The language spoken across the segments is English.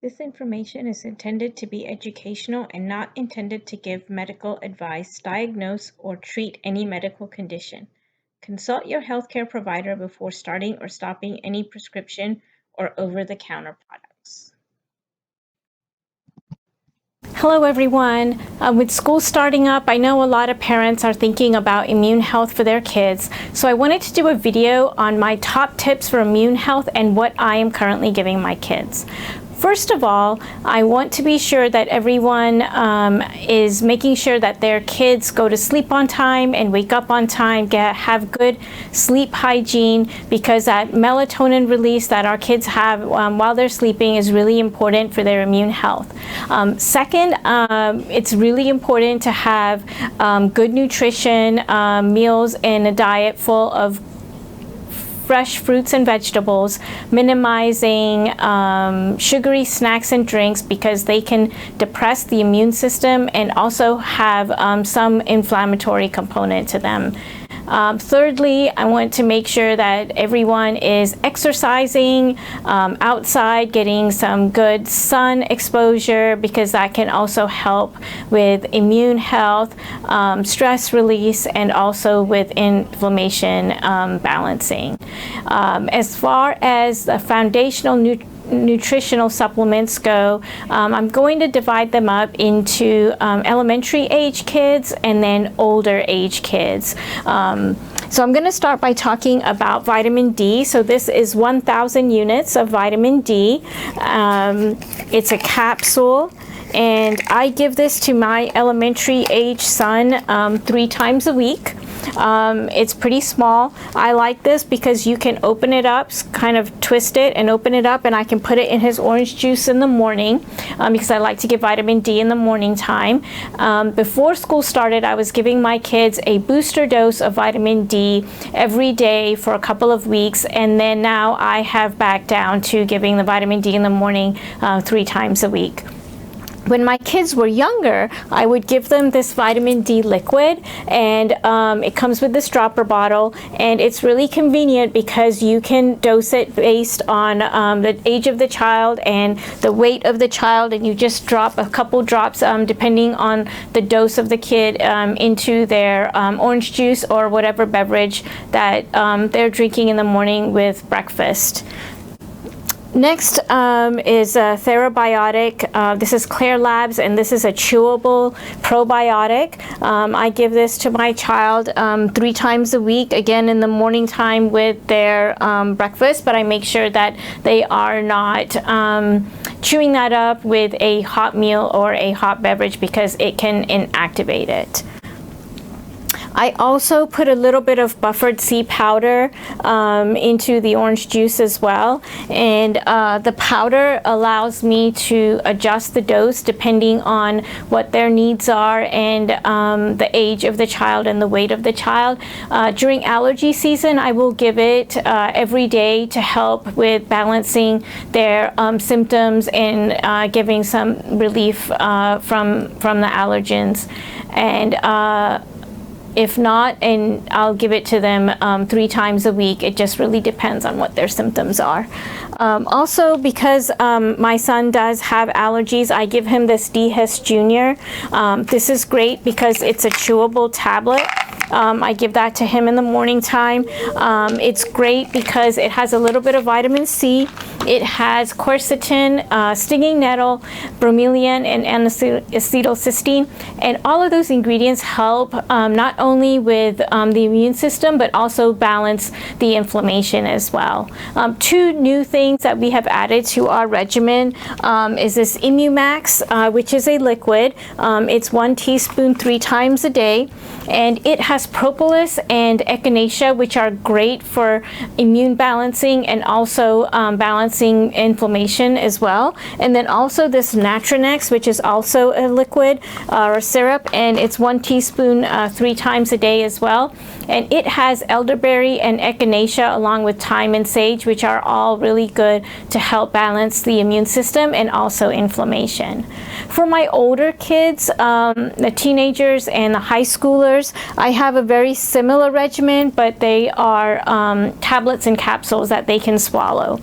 This information is intended to be educational and not intended to give medical advice, diagnose, or treat any medical condition. Consult your healthcare provider before starting or stopping any prescription or over-the-counter products. Hello everyone. With school starting up, I know a lot of parents are thinking about immune health for their kids, so I wanted to do a video on my top tips for immune health and what I am currently giving my kids. First of all, I want to be sure that everyone is making sure that their kids go to sleep on time and wake up on time, have good sleep hygiene, because that melatonin release that our kids have while they're sleeping is really important for their immune health. Second, it's really important to have good nutrition, meals, and a diet full of fresh fruits and vegetables, minimizing sugary snacks and drinks because they can depress the immune system and also have some inflammatory component to them. Thirdly, I want to make sure that everyone is exercising outside, getting some good sun exposure, because that can also help with immune health, stress release, and also with inflammation balancing. As far as the foundational nutritional supplements go, I'm going to divide them up into elementary age kids and then older age kids. So I'm going to start by talking about vitamin D. So this is 1,000 units of vitamin D. It's a capsule, and I give this to my elementary age son 3 times a week. It's pretty small. I like this because you can open it up, kind of twist it and open it up, and I can put it in his orange juice in the morning because I like to give vitamin D in the morning time. Before school started, I was giving my kids a booster dose of vitamin D every day for a couple of weeks, and then now I have backed down to giving the vitamin D in the morning 3 times a week. When my kids were younger, I would give them this vitamin D liquid, and it comes with this dropper bottle, and it's really convenient because you can dose it based on the age of the child and the weight of the child, and you just drop a couple drops depending on the dose of the kid into their orange juice or whatever beverage that they're drinking in the morning with breakfast. Next is Therabiotic. This is Klaire Labs, and this is a chewable probiotic. I give this to my child 3 times a week, again in the morning time with their breakfast, but I make sure that they are not chewing that up with a hot meal or a hot beverage because it can inactivate it. I also put a little bit of buffered C powder into the orange juice as well, and the powder allows me to adjust the dose depending on what their needs are and the age of the child and the weight of the child. During allergy season, I will give it every day to help with balancing their symptoms and giving some relief from the allergens. And if not, and I'll give it to them 3 times a week. It just really depends on what their symptoms are. Also, because my son does have allergies, I give him this DHIS Junior. This is great because it's a chewable tablet. I give that to him in the morning time. It's great because it has a little bit of vitamin C. It has quercetin, stinging nettle, bromelain, and acetylcysteine. And all of those ingredients help not only with the immune system, but also balance the inflammation as well. 2 new things that we have added to our regimen is this Immumax, which is a liquid. It's 1 teaspoon 3 times a day, and it has propolis and echinacea, which are great for immune balancing and also balancing inflammation as well. And then also this Natranix, which is also a liquid or syrup, and it's 1 teaspoon 3 times a day as well. And it has elderberry and echinacea along with thyme and sage, which are all really good to help balance the immune system and also inflammation. For my older kids, the teenagers and the high schoolers, I have a very similar regimen, but they are tablets and capsules that they can swallow.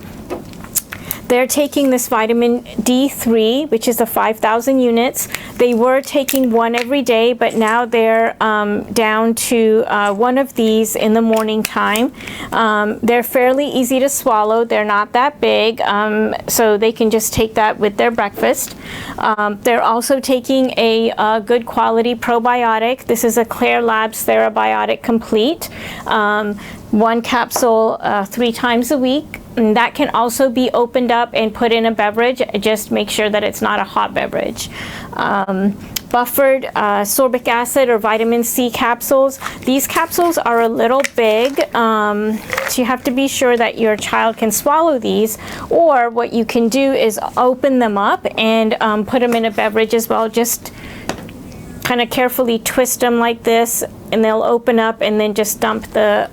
They're taking this vitamin D3, which is the 5,000 units. They were taking one every day, but now they're down to one of these in the morning time. They're fairly easy to swallow. They're not that big, so they can just take that with their breakfast. They're also taking a good quality probiotic. This is a Klaire Labs Therabiotic Complete. One capsule 3 times a week. And that can also be opened up and put in a beverage. Just make sure that it's not a hot beverage. Buffered sorbic acid or vitamin C capsules. These capsules are a little big, so you have to be sure that your child can swallow these, or what you can do is open them up and put them in a beverage as well. Just kind of carefully twist them like this, and they'll open up, and then just dump the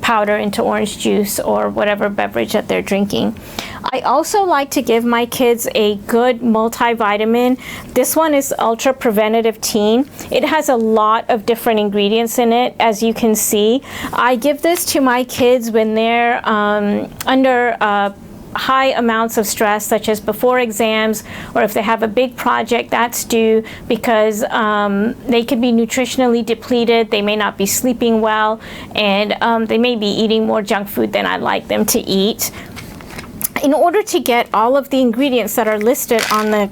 powder into orange juice or whatever beverage that they're drinking. I also like to give my kids a good multivitamin. This one is Ultra Preventative Teen. It has a lot of different ingredients in it, as you can see. I give this to my kids when they're under high amounts of stress, such as before exams, or if they have a big project that's due, because they could be nutritionally depleted, they may not be sleeping well, and they may be eating more junk food than I'd like them to eat. In order to get all of the ingredients that are listed on the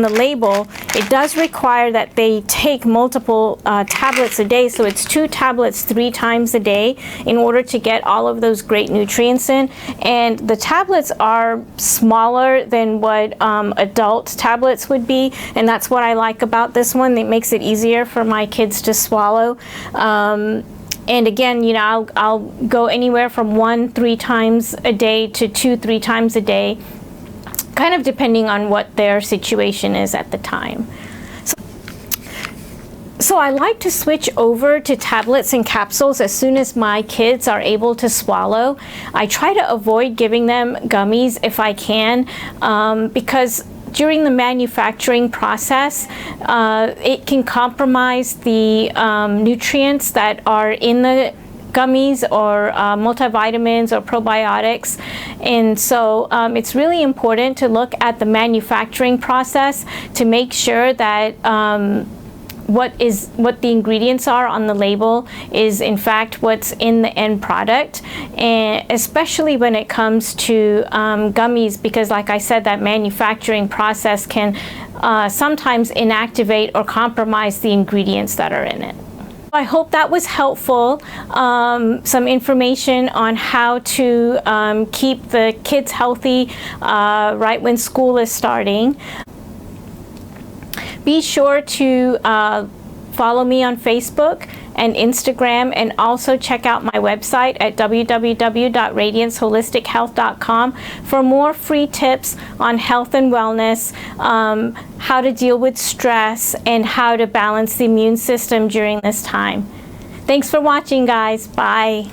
label, it does require that they take multiple tablets a day, so it's 2 tablets 3 times a day in order to get all of those great nutrients in. And the tablets are smaller than what adult tablets would be, and that's what I like about this one. It makes it easier for my kids to swallow. And again, you know, I'll go anywhere from 1-3 times a day to 2-3 times a day, kind of depending on what their situation is at the time. So I like to switch over to tablets and capsules as soon as my kids are able to swallow. I try to avoid giving them gummies if I can, because during the manufacturing process, it can compromise the nutrients that are in the gummies or multivitamins or probiotics. And so it's really important to look at the manufacturing process to make sure that what the ingredients are on the label is in fact what's in the end product, and especially when it comes to gummies, because like I said, that manufacturing process can sometimes inactivate or compromise the ingredients that are in it. I hope that was helpful, some information on how to keep the kids healthy right when school is starting. Be sure to follow me on Facebook and Instagram, and also check out my website at www.radianceholistichealth.com for more free tips on health and wellness, how to deal with stress, and how to balance the immune system during this time. Thanks for watching, guys. Bye.